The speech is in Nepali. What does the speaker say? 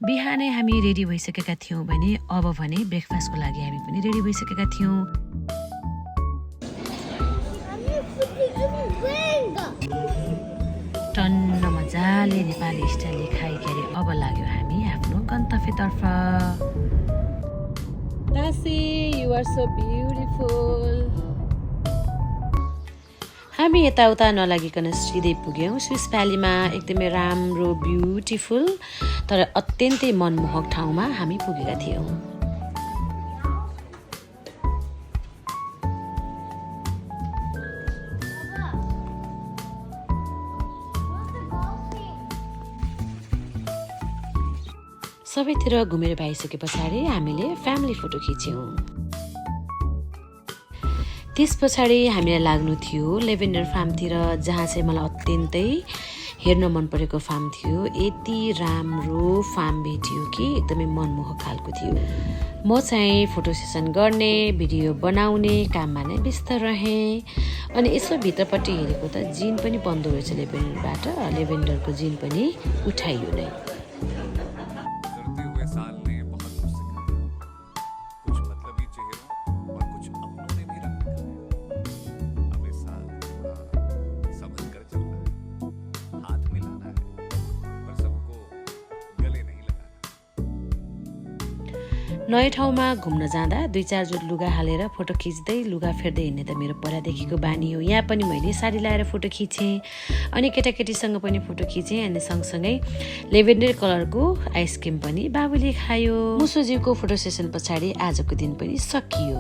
बिहानै हामी रेडी भइसकेका थियौँ भने अब भने ब्रेकफास्टको लागि हामी पनि रेडी भइसकेका थियौँ। टन्न मजाले नेपाली स्टाइलले खाइगरी अब लाग्यो हामी आफ्नो गन्तव्यतर्फ। Tassie, you are so beautiful. हामी यताउता नलागिकन सिधै पुग्यौँ स्विस भ्यालीमा। एकदमै राम्रो ब्युटिफुल तर अत्यन्तै मनमोहक ठाउँमा हामी पुगेका थियौँ। सबैतिर घुमेर भइसके पछाडि हामीले फ्यामिली फोटो खिच्यौँ। त्यस पछाडि हामीलाई लाग्नु थियो लेभेन्डर फार्मतिर, जहाँ चाहिँ मलाई अत्यन्तै हेर्न मन परेको फार्म थियो। यति राम्रो फार्म भेटियो कि एकदमै मनमोहक खालको थियो। म चाहिँ फोटो सेसन गर्ने, भिडियो बनाउने काममा नै व्यस्त रहेँ। अनि यसो भित्रपट्टि हेरेको त जिन पनि बन्दो रहेछ लेभेन्डरबाट। लेभेन्डरको जिन पनि उठाइयो नै। नयाँ ठाउँमा घुम्न जाँदा 2-4 जोड लुगा हालेर फोटो खिच्दै लुगा फेर्दै हिँड्ने त मेरो पहिलादेखिको बानी हो। यहाँ पनि मैले साडी लाएर फोटो खिचेँ अनि केटाकेटीसँग पनि फोटो खिचेँ। अनि सँगसँगै लेभेन्डर कलरको आइसक्रिम पनि बाबुले खायो। मुसोजीको फोटो सेसन पछाडि आजको दिन पनि सकियो।